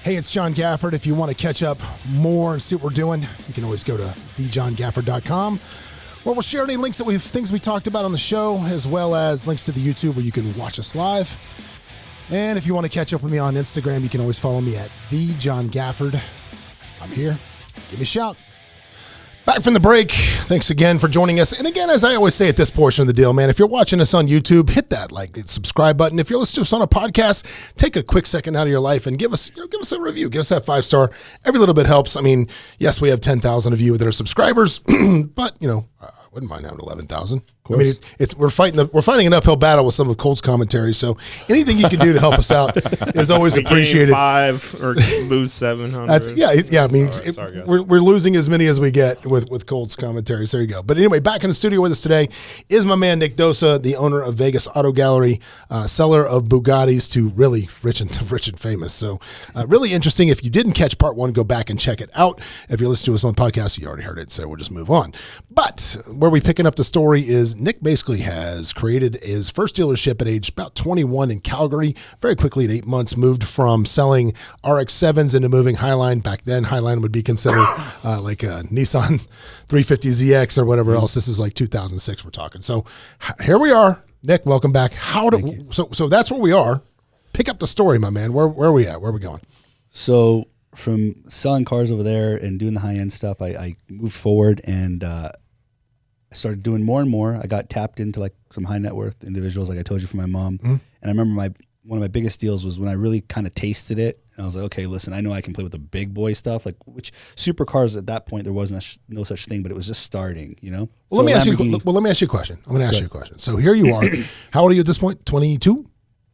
Hey, it's John Gafford. If you want to catch up more and see what we're doing, you can always go to thejohngafford.com, where we'll share any links that things we talked about on the show, as well as links to the YouTube where you can watch us live. And if you want to catch up with me on Instagram, you can always follow me at thejohngafford. I'm here. Give me a shout. Back from the break. Thanks again for joining us. And again, as I always say at this portion of the deal, man, if you're watching us on YouTube, hit that like and subscribe button. If you're listening to us on a podcast, take a quick second out of your life and give us a review. Give us that 5-star. Every little bit helps. I mean, yes, we have 10,000 of you that are subscribers, but I wouldn't mind having 11,000. I mean, we're fighting an uphill battle with some of Colt's commentary. So anything you can do to help us out is always appreciated. 5 or lose 700. Yeah. I mean, sorry, we're losing as many as we get with Colt's commentaries. There you go. But anyway, back in the studio with us today is my man Nick Dossa, the owner of Vegas Auto Gallery, seller of Bugattis to really rich and famous. So really interesting. If you didn't catch part 1, go back and check it out. If you're listening to us on the podcast, you already heard it. So we'll just move on. But where we picking up the story is Nick basically has created his first dealership at age about 21 in Calgary. Very quickly, in 8 months, moved from selling RX-7s into moving Highline. Back then, Highline would be considered like a Nissan 350ZX or whatever else. This is like 2006 we're talking. So here we are. Nick, welcome back. So that's where we are. Pick up the story, my man. Where are we at? Where are we going? So from selling cars over there and doing the high-end stuff, I moved forward and I started doing more and more. I got tapped into like some high net worth individuals, like I told you, from my mom. Mm-hmm. And I remember one of my biggest deals was when I really kind of tasted it. And I was like, okay, listen, I know I can play with the big boy stuff, like which supercars at that point, there wasn't no such thing, but it was just starting, Well, let me ask you a question. I'm going to ask you a question. So here you are. How old are you at this point? 22?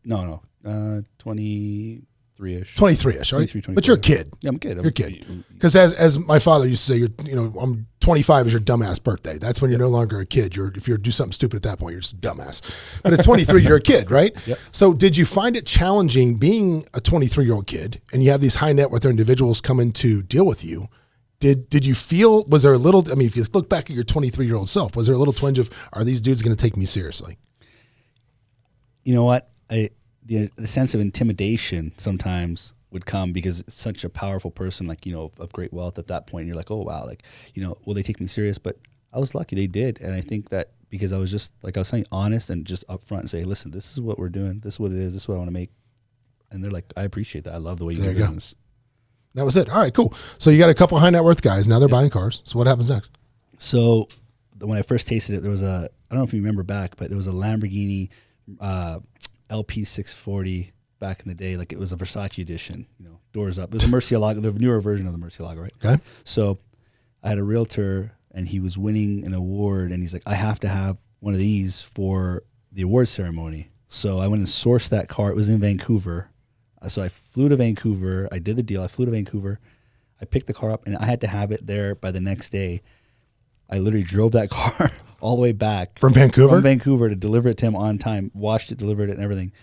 No. 23-ish. 23-ish, right? 23, but you're a kid. Yeah, I'm a kid. You're a kid. Because as my father used to say, I'm 25 is your dumbass birthday. That's when you're no longer a kid. If you do something stupid at that point, you're just a dumbass. But at 23, you're a kid, right? Yep. So did you find it challenging being a 23-year-old kid and you have these high net worth individuals coming to deal with you? Did you feel, was there a little, if you look back at your 23-year-old self, was there a little twinge of, are these dudes going to take me seriously? You know what? The sense of intimidation sometimes would come because it's such a powerful person, like, of great wealth at that point. And you're like, oh, wow, like, will they take me serious? But I was lucky they did. And I think that because I was just, like I was saying, honest and just upfront and say, listen, this is what we're doing. This is what it is. This is what I want to make. And they're like, I appreciate that. I love the way you do business. That was it. All right, cool. So you got a couple of high net worth guys. Now they're buying cars. So what happens next? So when I first tasted it, there was I don't know if you remember back, but there was a Lamborghini LP640 back in the day. Like it was a Versace edition, doors up. It was a Murcielago, the newer version of the Murcielago, right? Okay. So I had a realtor and he was winning an award and he's like, I have to have one of these for the award ceremony. So I went and sourced that car. It was in Vancouver. So I flew to Vancouver. I did the deal. I flew to Vancouver. I picked the car up and I had to have it there by the next day. I literally drove that car all the way back. From Vancouver? From Vancouver to deliver it to him on time. Washed it, delivered it and everything.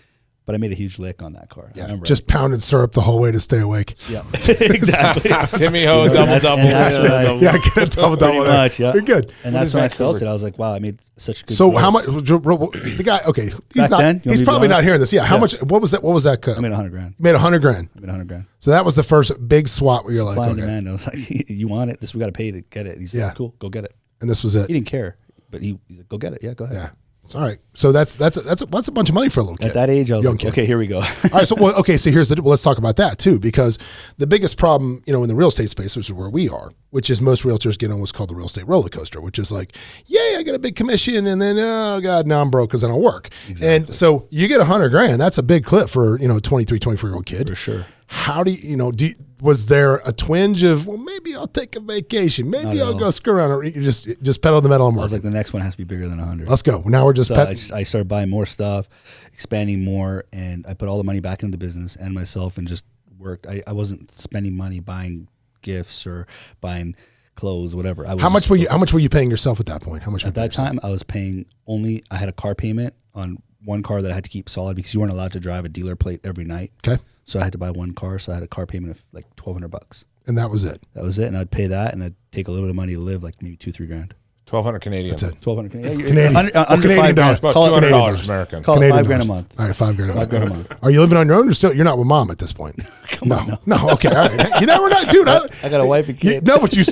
But I made a huge lick on that car. Yeah, just pounded syrup the whole way to stay awake. Yeah, exactly. Timmy Ho, double. Yeah, get a double. Pretty much, yeah. You're good. And that's when I felt it. I was like, wow, I made such good So growth. how much, the guy, okay, he's then, probably not hearing this. Yeah, how much, what was that cut? I made $100,000. Made $100,000. I made $100,000. So that was the first big swat where you're Supply like, and okay. demand. I was like, you want it? We got to pay to get it. He said, cool, go get it. And this was it. He didn't care, but he's like, go get it. Yeah, go ahead. Yeah. All right. So that's a bunch of money for a little kid. At that age, I was like, okay, here we go. All right. So, so let's talk about that too, because the biggest problem, in the real estate space, which is where we are, which is most realtors get on what's called the real estate roller coaster, which is like, yay, I get a big commission. And then, oh God, now I'm broke because I don't work. Exactly. And so you get $100,000. That's a big clip for, 23, 24-year-old kid. For sure. How do you, was there a twinge of, well, maybe I'll take a vacation. Maybe I'll go screw around. Or you just pedal the metal and I was like, the next one has to be bigger than 100. Let's go. Now we're just. So I started buying more stuff, expanding more, and I put all the money back into the business and myself, and just worked. I wasn't spending money buying gifts or buying clothes, whatever. How much were you paying yourself at that point? How much at that time? I was paying only. I had a car payment on one car that I had to keep solid because you weren't allowed to drive a dealer plate every night. Okay. So I had to buy one car. So I had a car payment of like $1,200. And that was it. That was it. And I'd pay that, and I'd take a little bit of money to live, like maybe $2-3 grand. 1,200 Canadian. That's it. 1,200 Canadian. Canadian. Under Canadian $5 dollars. About Call it $200 American. Call it Canadian $5,000 a dollars. month. All right, $5,000 a month. $5,000 a month. Are you living on your own, or still you're not with mom at this point? No. Okay, all right. You never know, dude. I got a wife and kid. No, but you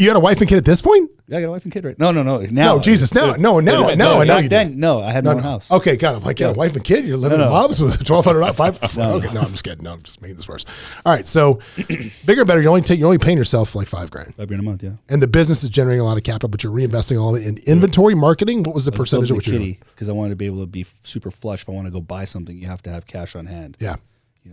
had a wife and kid at this point? Yeah, I got a wife and kid, right? No. Now, No, Jesus, now I know back you then, did. no, I had my own house. Okay, got it. Like, you had a wife and kid. You're living No, in no. mom's with $1,200. No. Okay, no, I'm just kidding. No, I'm just making this worse. All right, so bigger, better. You're only paying yourself like $5,000, $5,000 a month, yeah. and the business is generating a lot of capital, but you're reinvesting all of it in inventory marketing. What was the percentage of what you're doing? Because I wanted to be able to be super flush. If I want to go buy something, you have to have cash on hand. Yeah,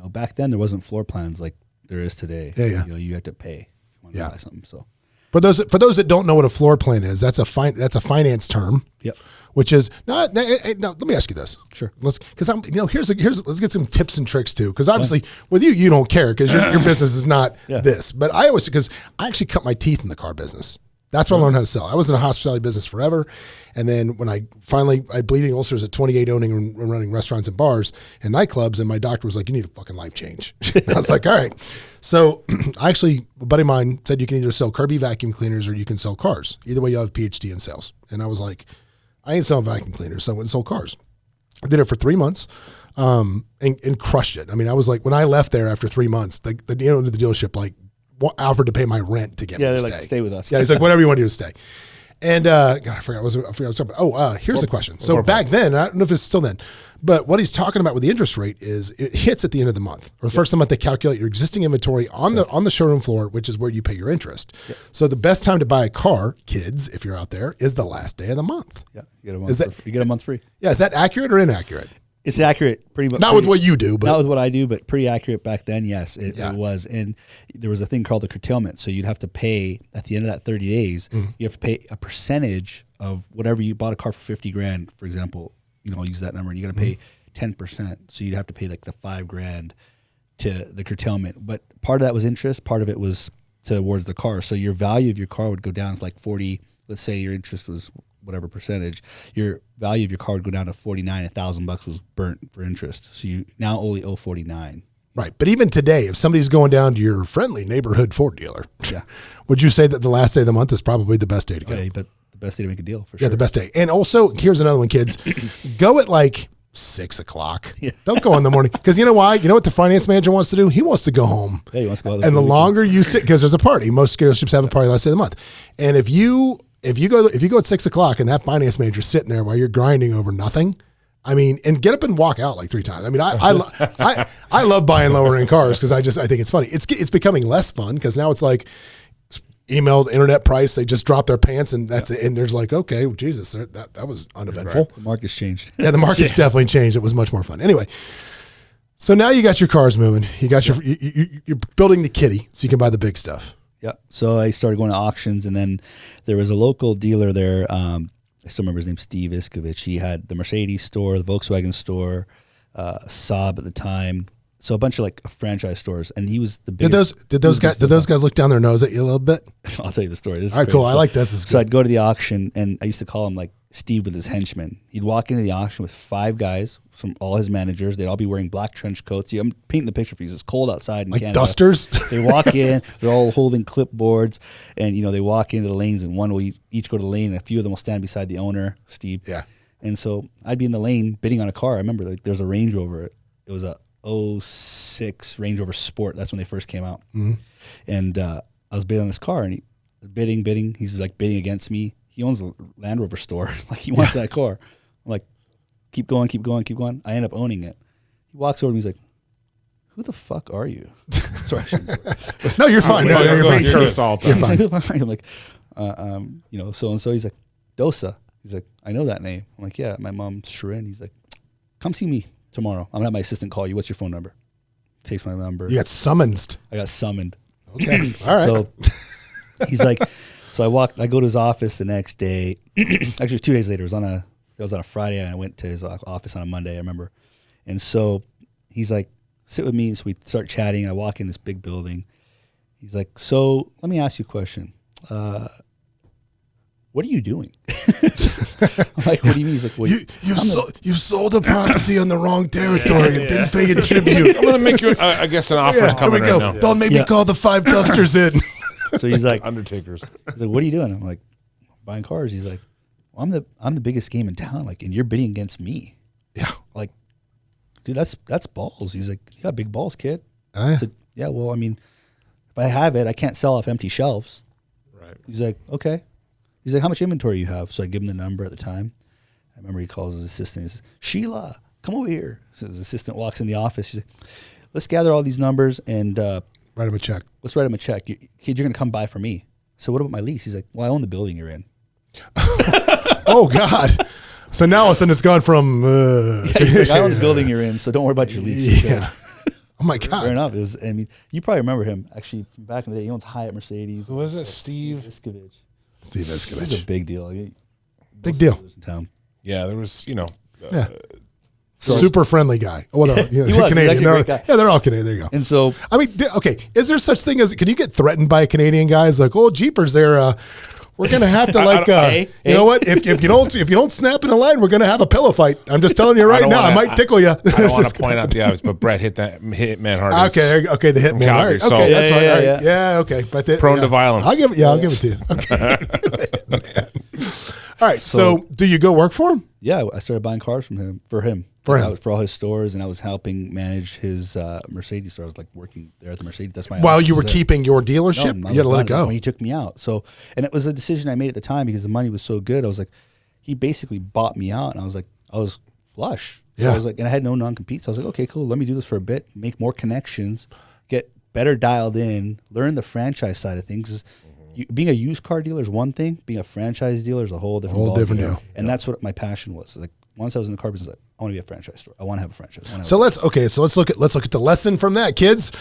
Back then there wasn't floor plans like there is today. Yeah. You had to pay if you wanted to buy something. So for those that don't know what a floor plan is, that's a finance term. Yep. Which is not. Now, let me ask you this. Sure. Let's let's get some tips and tricks too. Because obviously with you don't care because your business is not this. But I actually cut my teeth in the car business. That's where I learned how to sell. I was in a hospitality business forever. And then when I had bleeding ulcers at 28, owning and running restaurants and bars and nightclubs, and my doctor was like, you need a fucking life change. I was like, all right. So a buddy of mine said you can either sell Kirby vacuum cleaners or you can sell cars. Either way, you have a PhD in sales. And I was like, I ain't selling vacuum cleaners, so I went and sold cars. I did it for 3 months and crushed it. I mean, I was like, when I left there after 3 months, the dealership offered to pay my rent to get me to stay. Like, stay with us. Yeah, he's like, whatever you want to do to stay. And God, I forgot what I was talking about. Here's the question. So back then, I don't know if it's still then, but what he's talking about with the interest rate is it hits at the end of the month or the first of the month. They calculate your existing inventory on the showroom floor, which is where you pay your interest. Yep. So the best time to buy a car, kids, if you're out there, is the last day of the month. Yeah, you get a month free. Yeah, is that accurate or inaccurate? It's accurate, pretty much. Not with what you do, but not with what I do, but pretty accurate back then. Yes, it was. And there was a thing called the curtailment. So you'd have to pay at the end of that 30 days. You have to pay a percentage of whatever you bought a car for $50,000, for example. I'll use that number, and you got to pay 10%. So you'd have to pay like the $5,000 to the curtailment. But part of that was interest. Part of it was towards the car. So your value of your car would go down to like 40. Let's say your interest was whatever percentage, your value of your car would go down to 49. $1,000 was burnt for interest. So you now only owe 49. Right. But even today, if somebody's going down to your friendly neighborhood Ford dealer, would you say that the last day of the month is probably the best day to go? Okay, but the best day to make a deal for sure. Yeah, the best day. And also, here's another one, kids. Go at like 6 o'clock. Yeah. Don't go in the morning. Because you know why? You know what the finance manager wants to do? He wants to go home. Yeah, he wants to go. And the longer you sit, because there's a party. Most dealerships have a party last day of the month. And if you go at 6 o'clock and that finance manager's sitting there while you're grinding over nothing, I mean, and get up and walk out like 3 times. I mean, I love buying lower end cars because I think it's funny. It's becoming less fun because now it's like emailed internet price. They just drop their pants and that's it. And there's like, okay, well, Jesus, that was uneventful. Right. The market's changed. Yeah, the market's definitely changed. It was much more fun. Anyway, so now you got your cars moving. You got you're building the kitty so you can buy the big stuff. Yeah. So I started going to auctions, and then there was a local dealer there. I still remember his name, Steve Iskovich. He had the Mercedes store, the Volkswagen store, Saab at the time. So a bunch of like franchise stores, and he was the biggest. Did those guys look down their nose at you a little bit? I'll tell you the story. This All right, is cool. crazy. I like this. So I'd go to the auction, and I used to call him like Steve with his henchmen. He'd walk into the auction with 5 guys from all his managers. They'd all be wearing black trench coats. I'm painting the picture for you. It's cold outside in Canada. Dusters. They walk in. They're all holding clipboards, and they walk into the lanes, and one will each go to the lane, and a few of them will stand beside the owner, Steve. Yeah. And so I'd be in the lane bidding on a car. I remember there's a Range Rover. It was a 06 Range Rover Sport. That's when they first came out. Mm-hmm. And I was bidding on this car, and bidding. He's like bidding against me. He owns a Land Rover store. Like he wants that car. I'm like, keep going. I end up owning it. He walks over and he's like, who the fuck are you? Sorry. No, you're fine. You're fine. I'm like, so-and-so. He's like, Dossa. He's like, I know that name. I'm like, yeah, my mom's Sharon. He's like, come see me tomorrow. I'm going to have my assistant call you. What's your phone number? Takes my number. You got summoned. I got summoned. Okay. All right. So he's like, so I go to his office the next day. Actually, 2 days later. It was on a Friday, and I went to his office on a Monday, I remember. And so he's like, sit with me. So we start chatting. I walk in this big building. He's like, so let me ask you a question. What are you doing? I'm like, what do you mean? He's like, well, you sold a property on the wrong territory and didn't pay a tribute. I'm going to make you, I guess, an offer's coming right now. Don't make me call the 5 dusters in. So he's like, Undertakers. He's like, what are you doing? I'm like, buying cars. He's like, well, I'm the biggest game in town. Like, and you're bidding against me. Yeah. Like, dude, that's balls. He's like, you got big balls, kid. Oh, yeah. I said, yeah, well, I mean, if I have it, I can't sell off empty shelves. Right. He's like, okay. He's like, how much inventory you have? So I give him the number at the time. I remember he calls his assistant. He says, Sheila, come over here. So his assistant walks in the office. She's like, let's gather all these numbers and write him a check. Let's write him a check. Kid, you're going to come buy for me. So what about my lease? He's like, well, I own the building you're in. Oh, God. So now all of a sudden it's gone from... he's like, I own the building you're in, so don't worry about your lease. Yeah. Oh, my God. Fair enough. It was, I mean, you probably remember him, actually, from back in the day. He owns Hyatt Mercedes. Who was it? Steve Iskovich. Steve It was a Iskovich. big deal. Big deal. In town. Yeah, there was, Yeah. Super friendly guy. Well, no, he was. He was Canadian. actually a great guy. Yeah, they're all Canadian. There you go. And so, I mean, okay, is there such thing as, can you get threatened by a Canadian guy? It's like, oh, jeepers, we're going to have to you know what? If you don't snap in the line, we're going to have a pillow fight. I'm just telling you right now. I might tickle you. I don't want to point out the obvious, but Brett hit Hitman hard. Okay, the hitman. All right. Calgary, Okay, so- that's right. Yeah, All yeah, right. Yeah, okay. But Prone to violence. I'll give it to you. Okay. All right. So, do you go work for him? yeah, I started buying cars for him. For all his stores, and I was helping manage his Mercedes store. I was like working there at the Mercedes. That's my While office you were was there. keeping your dealership, No, you had to let it done go. when he took me out. So, and it was a decision I made at the time because the money was so good. I was like, he basically bought me out, and I was flush. So Yeah. I was like, and I had no non-compete. So I was like, okay, cool. Let me do this for a bit, make more connections, get better dialed in, learn the franchise side of things. Being a used car dealer is one thing. Being a franchise dealer is a whole different ballgame. deal. And that's what my passion was. Like once I was in the car business, like, I want to be a franchise store. I want to have a franchise. So let's look at the lesson from that, kids.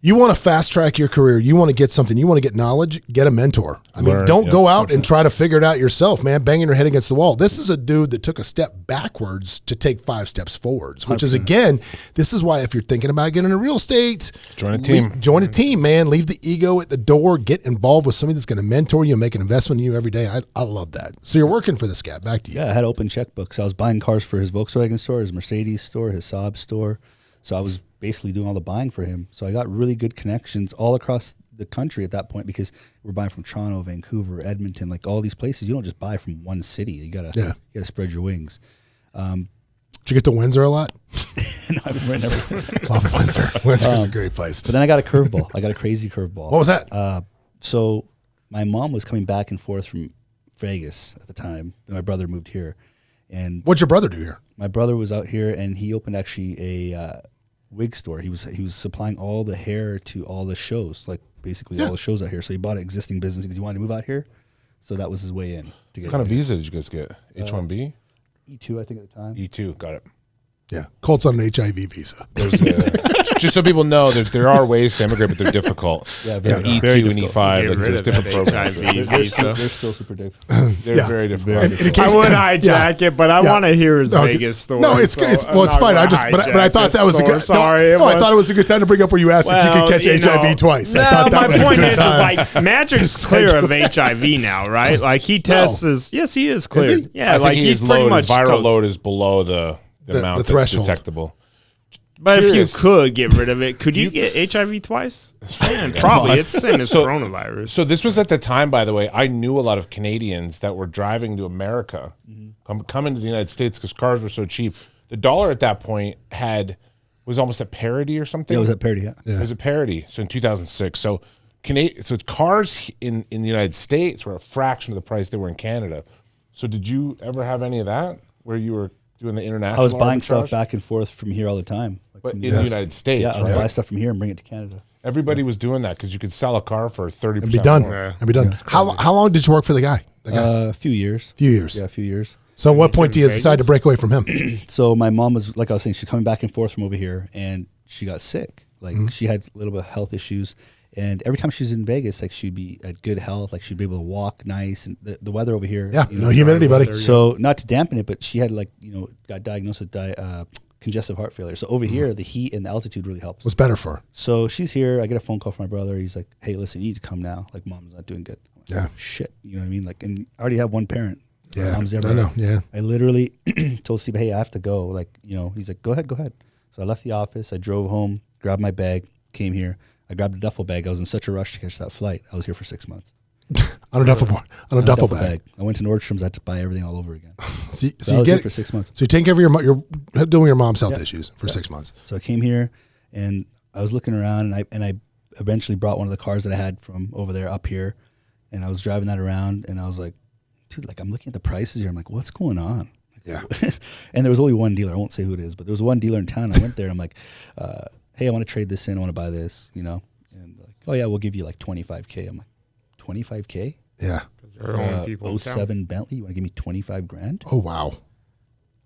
You want to fast track your career. You want to get something. You want to get knowledge. Get a mentor. I mean, don't go out and try to figure it out yourself, man. Banging your head against the wall. This is a dude that took a step backwards to take 5 steps forwards. Which is again, this is why if you're thinking about getting into real estate, Join a team. Join a team, man. Leave the ego at the door. Get involved with somebody that's going to mentor you and make an investment in you every day. I love that. So you're working for this guy. Back to you. Yeah, I had open checkbooks. I was buying cars for his Volkswagen store, his Mercedes store, his Saab store. So I was basically doing all the buying for him. So I got really good connections all across the country at that point because we're buying from Toronto, Vancouver, Edmonton, like all these places. You don't just buy from one city. You gotta spread your wings. Did you get to Windsor a lot? No, I never. Love Windsor. Windsor's a great place. But then I got a curveball. I got a crazy curveball. What was that? So my mom was coming back and forth from Vegas at the time. And my brother moved here, and What'd your brother do here? my brother was out here, and he opened actually a wig store. He was supplying all the hair to all the shows, like basically all the shows out here. So he bought an existing business because he wanted to move out here. So that was his way in to get What kind of visa did you guys get? H-1B? E2, I think at the time. E2, got it. Yeah. Colt's on an HIV visa. There's just so people know that there are ways to immigrate, but they're difficult. Yeah, Like very, E2 and E5, Get like rid there's of different that programs. HIV visa. They're still super difficult. They're very difficult. I would hijack it, but I want to hear his Vegas story. No, it's fine. I thought that was a good. Sorry, I thought it was a good time to bring up where you asked if you could catch HIV twice. I thought that my was a point good is time. like Magic's clear of HIV now, right? Like he tests his. Yes, he is clear. he? Yeah, I like think he's his pretty load, much his viral toast. load is below the amount the threshold. that's detectable. But if you Curious. could get rid of it, could you get HIV twice? Man, probably. It's the same as coronavirus. So this was at the time, by the way, I knew a lot of Canadians that were driving to America, coming to the United States because cars were so cheap. The dollar at that point was almost at parity or something. Yeah, it was at parity, yeah. It was a parity. So in 2006. So cars in the United States were a fraction of the price they were in Canada. So did you ever have any of that where you were doing the international I was buying arbitrage? stuff back and forth from here all the time. Like But from in the United States, yeah, I would right? buy stuff from here and bring it to Canada. Everybody was doing that because you could sell a car for 30% And be done. more. And be done. How long did you work for the guy? A few years. Few years. Yeah, a few years. So at what point do you decide to break away from him? So my mom was, like I was saying, she's coming back and forth from over here, and she got sick. Like she had a little bit of health issues, and every time she was in Vegas, like she'd be at good health, like she'd be able to walk nice, and the weather over here. Yeah, you no know, humidity, buddy. So not to dampen it, but she had got diagnosed with congestive heart failure. So over here, the heat and the altitude really helps. What's better for her? So she's here. I get a phone call from my brother. He's like, "Hey, listen, you need to come now. Like, mom's not doing good." I'm like, Yeah. "Oh, shit. You know what I mean? Like, and I already have one parent. My Yeah, mom's I know. Yeah. I literally told Steve, "Hey, I have to go." Like, he's like, "Go ahead." So I left the office. I drove home, grabbed my bag, came here. I grabbed a duffel bag. I was in such a rush to catch that flight. I was here for 6 months. On a duffel bag. I went to Nordstrom's. I had to buy everything all over again. So I you was get here for 6 months. So you're taking care of you're dealing with your mom's health issues for 6 months. So I came here and I was looking around, and I eventually brought one of the cars that I had from over there up here, and I was driving that around, and I was like, dude, like I'm looking at the prices here. I'm like, what's going on? Yeah. And there was only one dealer. I won't say who it is, but there was one dealer in town. I went there. I'm like, hey, I want to trade this in. I want to buy this, And like, oh yeah, we'll give you like 25K. I'm like, 25K? Yeah. There are only people in town. 07 Bentley. You want to give me 25 grand? Oh wow.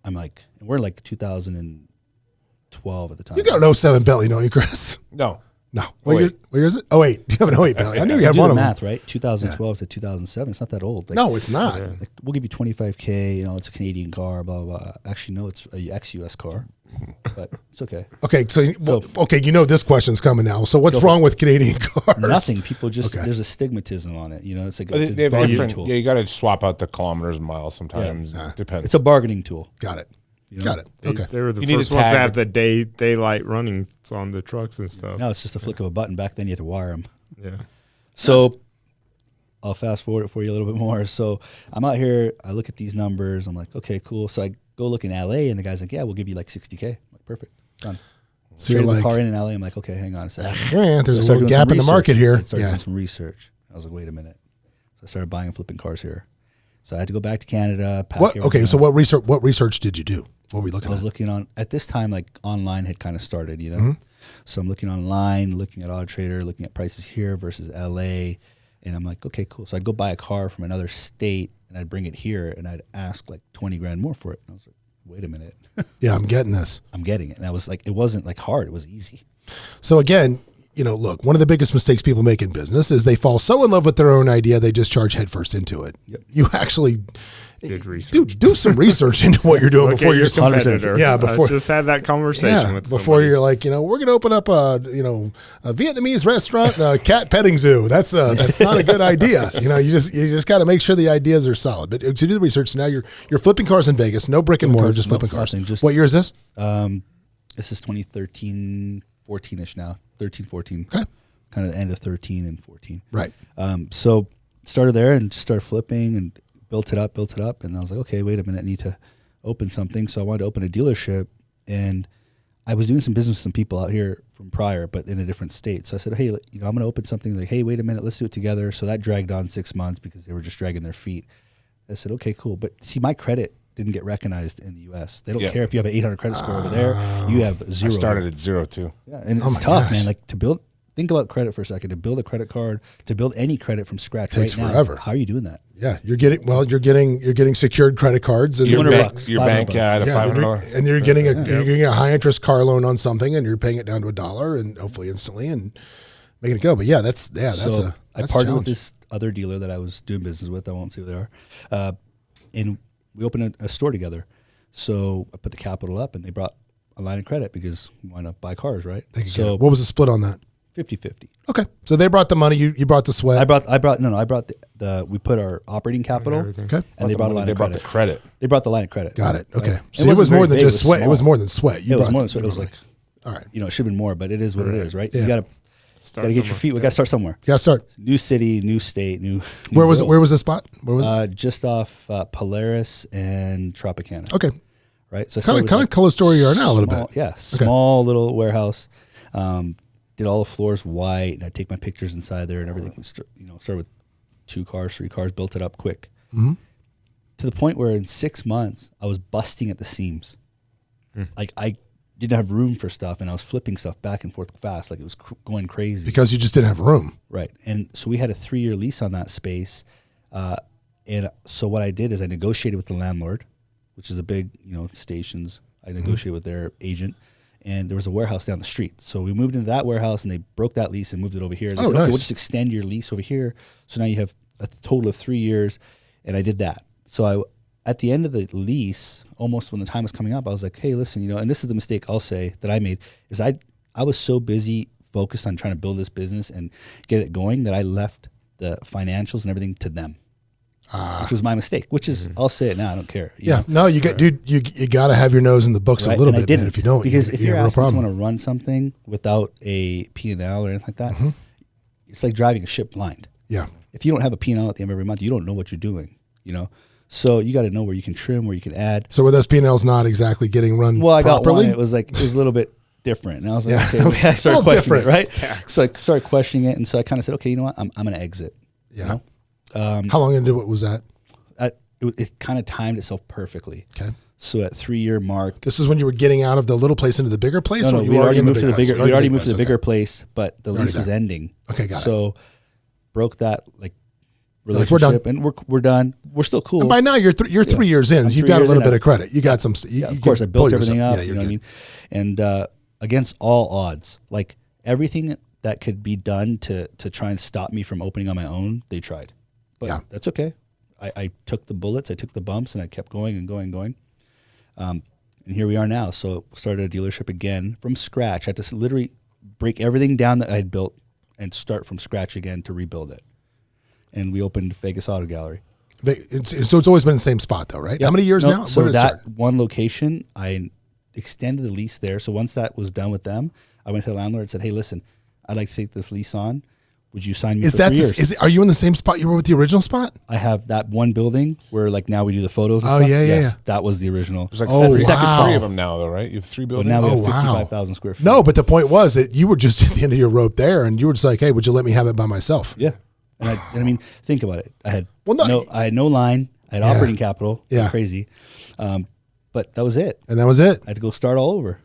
I'm like, and we're like 2012 at the time. You got an 07 Bentley, don't you, Chris? No. No. What year is it? Oh, 08. You have an 08 Bentley. I knew you had do one the of math, them. right? 2012 to 2007. It's not that old. Like, No, it's not. like, we'll give you 25K. It's a Canadian car. Blah blah blah. Actually, no, it's a ex-US car, but it's okay. Okay, so this question's coming now. So what's wrong with Canadian cars? Nothing. People just there's a stigmatism on it. It's like But it's they have a bargaining different. tool. Yeah, you got to swap out the kilometers and miles sometimes. Depends. It's a bargaining tool. Got it. Got it. Okay. They were the You need first to ones to tag have the daylight running on the trucks and stuff. Now it's just a flick of a button. Back then you had to wire them. Yeah. So I'll fast forward it for you a little bit more. So I'm out here. I look at these numbers. I'm like, okay, cool. So I go look in LA, and the guy's like, yeah, we'll give you like 60K. I'm like, perfect, done. So you're Traded the like, car in LA. I'm like, okay, hang on a second. there's So a little gap in the market here. I started doing some research. I was like, wait a minute. So I started buying and flipping cars here. So I had to go back to Canada. So what research did you do? What were you looking I was at? looking on, at this time, like online had kind of started, Mm-hmm. So I'm looking online, looking at Auto Trader, looking at prices here versus LA. And I'm like, okay, cool. So I'd go buy a car from another state and I'd bring it here and I'd ask like 20 grand more for it. And I was like, wait a minute. Yeah, I'm getting this. I'm getting it. And I was like, it wasn't like hard. It was easy. So again, look, one of the biggest mistakes people make in business is they fall so in love with their own idea, they just charge headfirst into it. Yep. You actually Do some research into what you're doing before you're competitor. before I just had that conversation with before somebody. you're like, we're going to open up a Vietnamese restaurant, and a cat petting zoo. That's not a good idea. You just got to make sure the ideas are solid. But to do the research, now you're flipping cars in Vegas, no brick and mortar, just flipping cars. What year is this? This is 2013, 14-ish now, 13, 14. Okay. Kind of the end of 13 and 14. Right. So started there and just started flipping and built it up. And I was like, okay, wait a minute, I need to open something. So I wanted to open a dealership, and I was doing some business with some people out here from prior, but in a different state. So I said, hey, I'm going to open something. Like, hey, wait a minute, let's do it together. So that dragged on 6 months because they were just dragging their feet. I said, okay, cool. But see, my credit didn't get recognized in the U.S. They don't care if you have an 800 credit score over there. You have zero. I started at 0 too. Yeah, and it's tough, man. Like to build. Think about credit for a second. To build a credit card, to build any credit from scratch Takes right now. forever. How are you doing that? Yeah, you're getting secured credit cards, and Your bank, $500. yeah, the $500. and you're getting a high interest car loan on something, and you're paying it down to $1, and hopefully instantly, and making it go. But that's I partnered with this other dealer that I was doing business with. I won't say who they are, and we opened a store together. So I put the capital up, and they brought a line of credit because we want to buy cars, right? So what was the split on that? 50-50. Okay, so they brought the money. You brought the sweat. I brought the we put our operating capital. Okay, and they brought a line of credit. They brought the credit. They brought the line of credit. Got it. Okay, Right? so it was more than just sweat. It was more than sweat. It was more than sweat. It was like, all right. it should have been more, but it is what it is, right? Yeah. You got to get your feet. We got to start somewhere. Yeah, start. New city, new state, new. Where was it? Where was the spot? Where was it? Just off Polaris and Tropicana. Okay. Right. So kind of close to where you are now a little bit. Yeah. Small little warehouse. Did all the floors white, and I take my pictures inside there and everything. Started with 2 cars, 3 cars, built it up quick. Mm-hmm. To the point where in 6 months I was busting at the seams. Like I didn't have room for stuff, and I was flipping stuff back and forth fast. Like it was going crazy. Because you just didn't have room. Right. And so we had a 3-year lease on that space. And so what I did is I negotiated with the landlord, which is a big, stations. I negotiated with their agent. And there was a warehouse down the street. So we moved into that warehouse, and they broke that lease and moved it over here. They said, nice. Okay, we'll just extend your lease over here. So now you have a total of 3 years. And I did that. So at the end of the lease, almost when the time was coming up, I was like, hey, listen, and this is the mistake I'll say that I made, is I was so busy focused on trying to build this business and get it going that I left the financials and everything to them. Which was my mistake, which is, I'll say it now, I don't care. You know? You got to have your nose in the books a little bit, man. If you don't, because if you're asking someone to run something without a P&L or anything like that, it's like driving a ship blind. Yeah. if you don't have a P&L at the end of every month, you don't know what you're doing, you know? So you got to know where you can trim, where you can add. So were those P&Ls not exactly getting run Well, I got properly? one. It was a little bit different. And I was like, Yeah. okay, I started questioning it, right? Tax. So I started questioning it. And so I kind of said, okay, you know what? I'm going to exit. Yeah. You know? How long into it was that? It kind of timed itself perfectly. Okay. So at 3-year mark, This is when you were getting out of the little place into the bigger place? no, or you we were already in moved to the big place? bigger. We already moved to the place, bigger okay. place, but the lease was ending. Okay, got it. So broke that Like, relationship, we're done. and we're done. We're still cool. And by now you're 3 years in. I'm You've 3 got a years little in. bit of credit. You got some. Of course, I built everything up. Yeah, you you're know what I good. mean? And against all odds, like everything that could be done to try and stop me from opening on my own, they tried. But Yeah. that's okay. I took the bullets, I took the bumps, and I kept going and going and going. And here we are now. So started a dealership again from scratch. I had to literally break everything down that I had built and start from scratch again to rebuild it. And we opened Vegas Auto Gallery. So it's always been the same spot, though, right? How many years now? So When did it that start? one location, I extended the lease there. So once that was done with them, I went to the landlord and said, hey, listen, I'd like to take this lease on. Would you sign me Is for that 3 years? are you in the same spot you were with the original spot? I have that one building where like now we do the photos and Oh, stuff. yeah, yeah, yeah. That was the original. There's like Oh, three, wow. three of them now, though, right? You have 3 But buildings. now we have Oh, wow. 55,000 square feet. No, but the point was that you were just at the end of your rope there, and you were just like, "Hey, would you let me have it by myself?" Yeah. And I mean, think about it. I had Well, no, I had no line. I had Yeah. operating capital. Yeah. Crazy. But that was it. And that was it. I had to go start all over.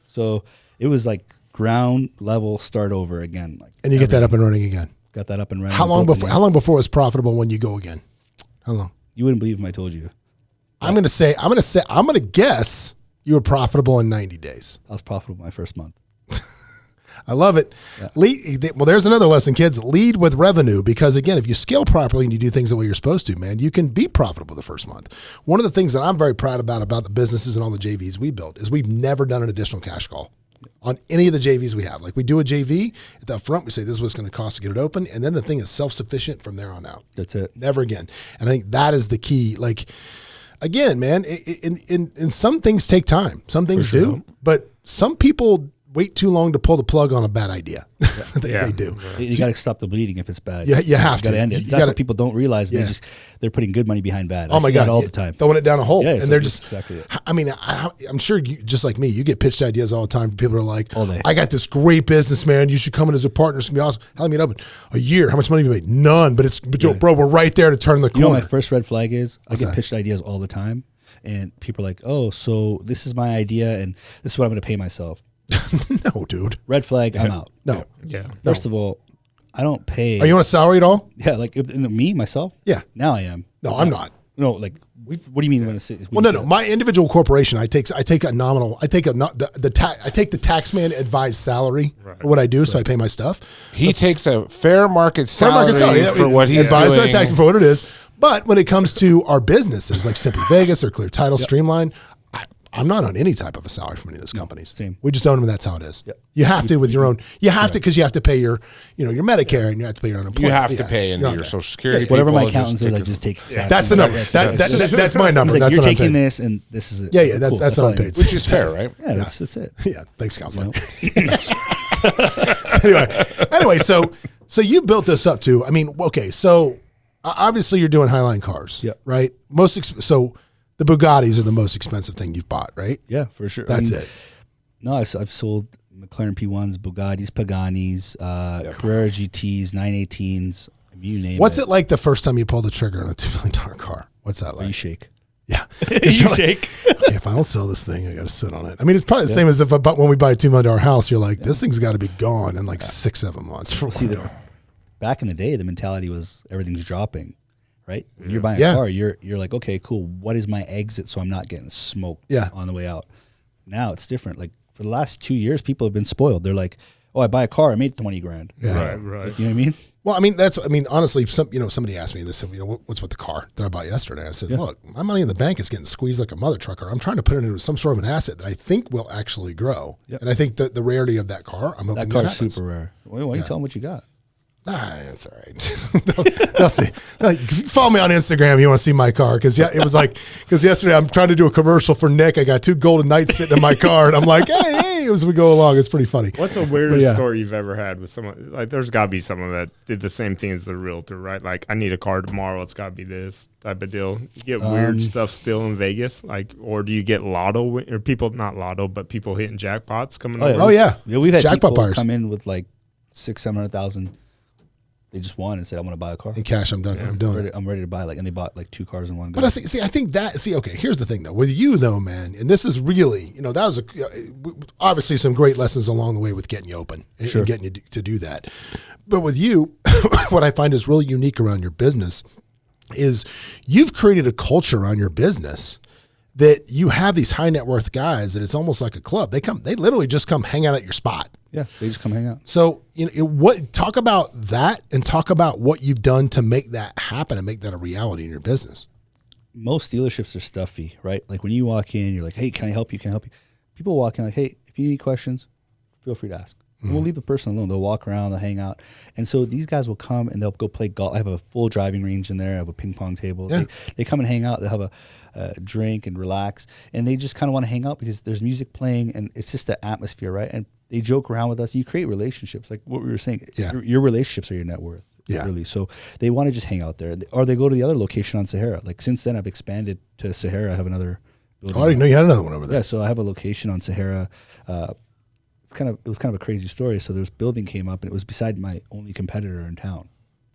So it was like ground level start over again. Like And you get that up and running again. got that up and running. How long broken before? down. How long before it was profitable when you go again? How long? You wouldn't believe if I told you. I'm going to guess you were profitable in 90 days. I was profitable my first month. I love it. Well, there's another lesson, kids. Lead with revenue, because again, if you scale properly and you do things the way you're supposed to, man, you can be profitable the first month. One of the things that I'm very proud about the businesses and all the JVs we built is we've never done an additional cash call on any of the JVs we have. Like we do a JV at the front, we say this is what it's going to cost to get it open, and then the thing is self-sufficient from there on out. That's it. Never again. And I think that is the key. Like, again, man, in some things take time. Some things do, but some people wait too long to pull the plug on a bad idea. They do. You got to stop the bleeding if it's bad. Yeah, you have You got to. to end it. You That's gotta- what people don't realize. Yeah. They're putting good money behind bad. Oh I my see that God, all the time. throwing it down a hole, Yeah, and they're it's just exactly it. I mean, I'm sure you, just like me, you get pitched ideas all the time. People are like, All day. "I got this great business, man. You should come in as a partner. It's gonna be awesome." How long you been open? A year. How much money have you made? None. But yo, bro, we're right there to turn the You know corner. what my first red flag is? What's I get that? pitched ideas all the time, and people are like, "Oh, so this is my idea, and this is what I'm going to pay myself." No, dude. Red flag. I'm out. No. Yeah. First of all, I don't pay. Are you on a salary at all? Yeah, like me myself. Yeah. Now I am. No, I'm not. No, like what do you mean when it's? Well, no. My individual corporation, I take a nominal. I take the taxman advised salary for what I do, so I pay my stuff. He takes a fair market Fair salary, market salary, yeah, for what he's advised doing. by taxing for what it is. But when it comes to our businesses, like Simply Vegas or Clear Title, Streamline, I'm not on any type of a salary from any of those companies. same. We just own them, and that's how it is. Yep. You have to with your own. You have to because you have to pay your Medicare and you have to pay your unemployment. You have to Yeah, pay into you're on your there. Social Security. Whatever my people, accountant just says, I take just take. Exactly. That's the number. That's my number. He's like, That's you're what I'm taking paying. this, and this is it. Yeah, that's Cool. what all I'm I paid. need. which is fair, right? Yeah, that's it. Yeah, thanks, counselor. anyway, so you built this up too. I mean, okay, so obviously you're doing Highline cars, Yep. right? So the Bugattis are the most expensive thing you've bought, right? Yeah, for sure. That's it. No, I've sold McLaren P1s, Bugattis, Paganis, Carrera GTs, 918s. You name What's it. it like the first time you pull the trigger on a $2 million car? What's that like? You shake. Yeah. You shake. Okay, if I don't sell this thing, I got to sit on it. I mean, it's probably the same as when we buy a $2 million house, you're like, this thing's got to be gone in like 6-7 months. See, back in the day, the mentality was everything's dropping, right? When you're buying a car, you're like, okay, cool. What is my exit so I'm not getting smoked on the way out? Now it's different. Like for the last 2 years, people have been spoiled. They're like, oh, I buy a car, I made 20 grand. Right. You know what I mean? Well, I mean, honestly, somebody asked me this, what's with the car that I bought yesterday? I said, look, my money in the bank is getting squeezed like a mother trucker. I'm trying to put it into some sort of an asset that I think will actually grow. Yep. And I think that the rarity of that car, I'm hoping That car's happens. super rare. Why don't you tell them what you got? Nah, it's all right. they'll see. If you follow me on Instagram, you want to see my car. Because yesterday I'm trying to do a commercial for Nick. I got 2 Golden Knights sitting in my car. And I'm like, hey, as we go along. It's pretty funny. What's the weirdest story you've ever had with someone? Like, there's got to be someone that did the same thing as the realtor, right? Like, I need a car tomorrow. It's got to be this type of deal. You get weird stuff still in Vegas, like, or do you get lotto or people not lotto, but people hitting jackpots coming over? Oh yeah, we've had jackpot people buyers come in with like 600,000-700,000. They just won and said, "I want to buy a car." in cash. I'm done. Yeah. I'm doing I'm ready to buy. Like, and they bought like 2 cars in one go. But I think that. Okay, here's the thing though. With you though, man, and this is really, that was obviously some great lessons along the way with getting you open and getting you to do that. But with you, what I find is really unique around your business is you've created a culture around your business that you have these high net worth guys that it's almost like a club. They literally just come hang out at your spot. Yeah, they just come hang out. So, talk about that and talk about what you've done to make that happen and make that a reality in your business. Most dealerships are stuffy, right? Like when you walk in, you're like, "Hey, can I help you? Can I help you?" People walk in like, "Hey, if you need questions, feel free to ask." And we'll leave the person alone. They'll walk around, they'll hang out. And so these guys will come and they'll go play golf. I have a full driving range in there. I have a ping pong table. Yeah. They come and hang out. They'll have a drink and relax. And they just kind of want to hang out because there's music playing and it's just the atmosphere, right? And they joke around with us. You create relationships. Like what we were saying, your relationships are your net worth. Yeah. Really. So they want to just hang out there. Or they go to the other location on Sahara. Like since then I've expanded to Sahara. I have another building. Oh, I didn't know you had another one over there. Yeah, so I have a location on Sahara. It was kind of a crazy story. So this building came up, and it was beside my only competitor in town.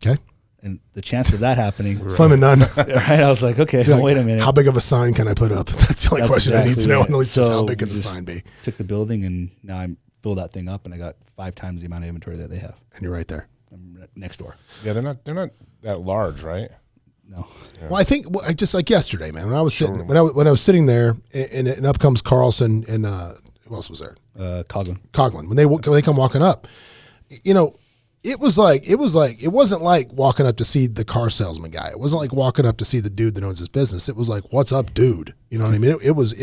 Okay. And the chance of that happening, Slim and none. right? I was like, okay, So wait a minute. How big of a sign can I put up? That's the only That's question I need to know. exactly At it. least just how So big can we the just sign be? Took the building, and now I'm filled that thing up, and I got 5 times the amount of inventory that they have. And you're right there. I'm next door. Yeah, they're not that large, right? No. Well, I think I just like yesterday, man. When I was sitting, when I was sitting there, and up comes Carlson and who else was there? Coughlin. When they come walking up, it wasn't like walking up to see the car salesman guy. It wasn't like walking up to see the dude that owns his business. It was like, what's up, dude? You know what I mean? It was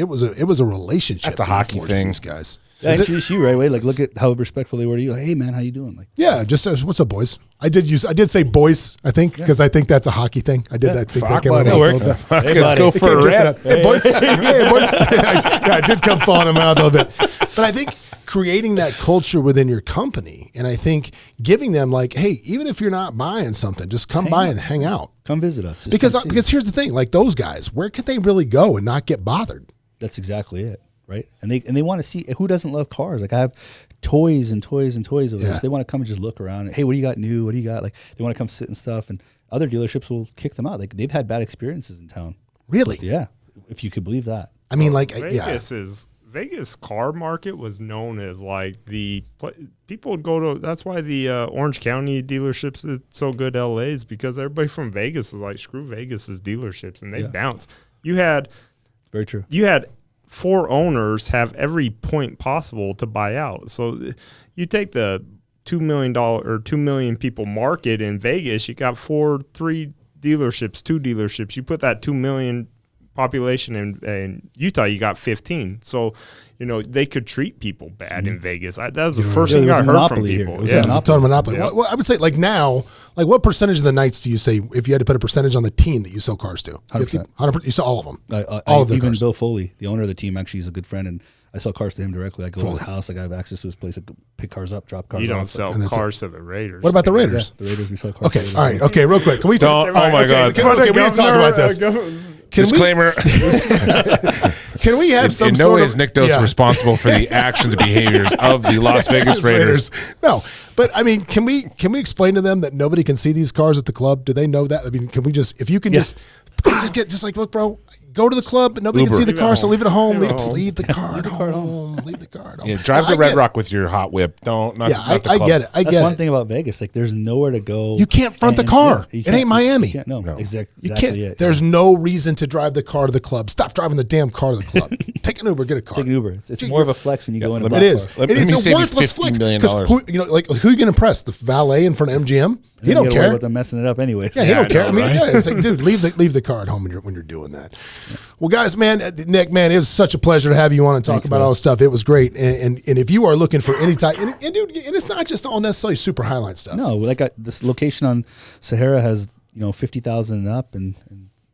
a relationship. That's a hockey thing. These guys. I introduced you right away. Like, look at how respectful they were to you. Like, hey, man, how you doing? Like, yeah, just what's up, boys? I did say boys. I think because I think that's a hockey thing. I did that. That works. Hey, Let's go for a rip. Hey, boys. Hey, boys. I did come falling in my mouth a little bit, but I think creating that culture within your company, and I think giving them like, hey, even if you're not buying something, just come by and hang out. Come visit us. Just Because here's the thing, like those guys, where can they really go and not get bothered? That's exactly it, right? And they want to see, who doesn't love cars? Like I have toys and toys and toys over there. So they want to come and just look around. Hey, what do you got new? What do you got? Like they want to come sit and stuff. And other dealerships will kick them out. Like they've had bad experiences in town. Really? Yeah, if you could believe that. I mean, Vegas car market was known as like people would go to. That's why the Orange County dealerships are so good. LA is because everybody from Vegas is like, screw Vegas's dealerships, and they bounce. You had very true. You had 4 owners have every point possible to buy out. So you take the $2 million or 2 million people market in Vegas. You got 3 dealerships, 2 dealerships. You put that 2 million population in Utah, you got 15. So, they could treat people bad in Vegas. That was the first thing I heard from people. It was a total monopoly. Yeah. Well, I would say like now, like what percentage of the nights do you say, if you had to put a percentage on the team that you sell cars to? 100%. 100%. You sell all of them. All of them. Even Bill Foley, the owner of the team, actually is a good friend, and I sell cars to him directly. I go to his house. Like I have access to his place. I pick cars up, drop cars off. You don't sell cars to the Raiders. What about the Raiders? Yeah, the Raiders, we sell cars. Okay, all right. Okay, real quick. Can we talk? Oh my God. Okay, we need to talk about this. Disclaimer. Can we have some in no way is Nick Dossa responsible for the actions and behaviors of the Las Vegas Raiders. No, but I mean, can we explain to them that nobody can see these cars at the club? Do they know that? I mean, can we just, if you can just like, look, bro, go to the club, but nobody can see the car, so leave it at home. Leave the car at home. Leave the car at home. Yeah, drive to Red Rock with your hot whip. Not the club. I get it. That's one thing about Vegas. Like, there's nowhere to go. You can't front the car. It ain't Miami. No, exactly. You can't. There's no reason to drive the car to the club. Stop driving the damn car to the club. Take an Uber. Get a car. Take an Uber. It's more of a flex when you go in a black car. It is. It's a worthless flex. Because who you gonna impress? The valet in front of MGM? He don't care about them messing it up anyways. Yeah, he don't care. I mean, it's like, dude, leave the car at home when you're doing that. Well, guys, man, Nick, man, it was such a pleasure to have you on and talk about all this stuff. It was great. And if you are looking for any type, and dude, and it's not just all necessarily super highlight stuff. No, like this location on Sahara has 50,000 and up, and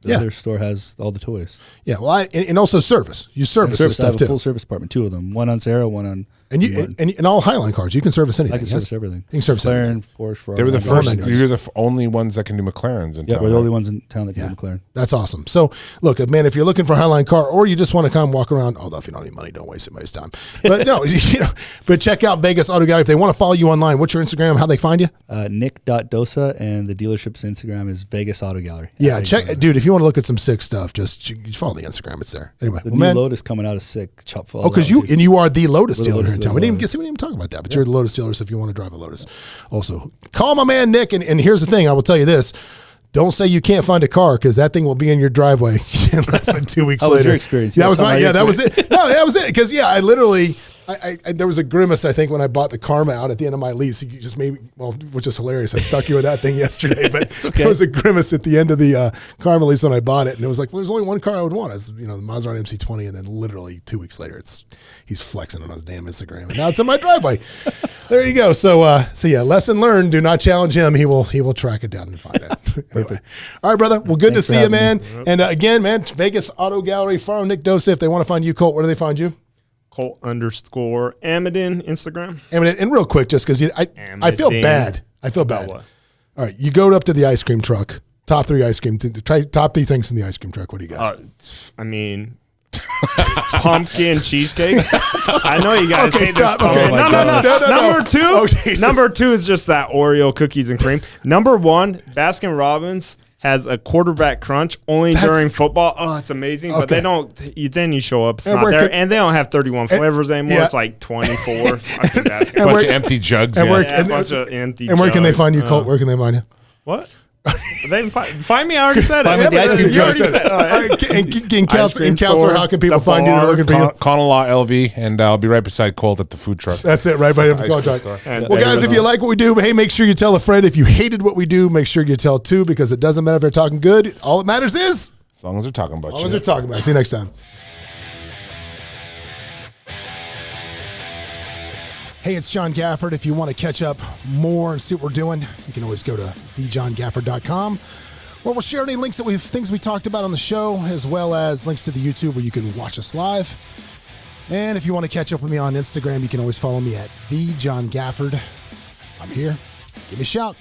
the other store has all the toys. Yeah, well, and also service. You service this stuff I have too. A full service department, 2 of them. One on Sahara, one on And you and all Highline cars, you can service anything. I can service everything. You can service McLaren, everything. Porsche, Ferrari. They were the first. manuals. You're the only ones that can do McLarens in Yeah, town. we're the right? only ones in town that can Yeah. do McLaren. That's awesome. So, look, man, if you're looking for a Highline car or you just want to come walk around, although if you don't have any money, don't waste anybody's time. But no, but check out Vegas Auto Gallery. If they want to follow you online, what's your Instagram? How they find you? Nick.Dossa, and the dealership's Instagram is Vegas Auto Gallery. Yeah, Vegas check, Auto Gallery. dude. If you want to look at some sick stuff, just follow the Instagram. It's there. Anyway, The well, new man. Lotus coming out is sick. Chop full. Oh, because you are the Lotus We're the dealer Lotus here in town. dealer. We didn't even talk about that, but you're the Lotus dealer. So if you want to drive a Lotus, also call my man Nick. And here's the thing: I will tell you this. Don't say you can't find a car because that thing will be in your driveway in less than 2 weeks How later. was your experience? That was Yeah, that was it. No, that was it. Because I literally, I there was a grimace I think when I bought the Karma out at the end of my lease. You just made which is hilarious. I stuck you with that thing yesterday, but okay. there was a grimace at the end of the Karma lease when I bought it, and it was like, well, there's only one car I would want. It's the Maserati MC20, and then literally 2 weeks later, he's flexing on his damn Instagram, and now it's in my driveway. There you go. So yeah, lesson learned. Do not challenge him. He will track it down and find it. Anyway. All right, brother. Well, good Thanks to for see you, having man. And again, man, Vegas Auto Gallery, follow Nick Dossa. If they want to find you, Colt, where do they find you? Colt_Amidan Instagram. And real quick, just because I feel bad. I feel bad. What? All right, you go up to the ice cream truck. Top 3 ice cream. Try top 3 things in the ice cream truck. What do you got? Pumpkin cheesecake. I know you guys Okay, hate stop. this. Okay. No. Number 2. Oh, Jesus. Number 2 is just that Oreo cookies and cream. Number 1, Baskin Robbins has a quarterback crunch only during football. Oh, it's amazing. But they don't. Then you show up, it's not there, and they don't have 31 flavors anymore. Yeah. It's like 24. A bunch of empty jugs. and yeah. where- A bunch of empty. And where can they jugs. find you, Colt? Where can they find you? What? They can find me. I already said it. Find me at the ice cream You already truck. said it. All right. And Ice cream Counselor, store, how can people the find you? They're bar, looking for you. Connell LV, and I'll be right beside Colt at the food truck. That's it, right? By the Ice car cream truck. store. And Well, guys, if you like what we do, hey, make sure you tell a friend. If you hated what we do, make sure you tell 2 because it doesn't matter if they're talking good. All that matters is As long as they're talking about as long you. as they're talking about it. See you next time. Hey, it's John Gafford. If you want to catch up more and see what we're doing, you can always go to thejohngafford.com, where we'll share any links things we talked about on the show, as well as links to the YouTube where you can watch us live. And if you want to catch up with me on Instagram, you can always follow me at thejohngafford. I'm here. Give me a shout.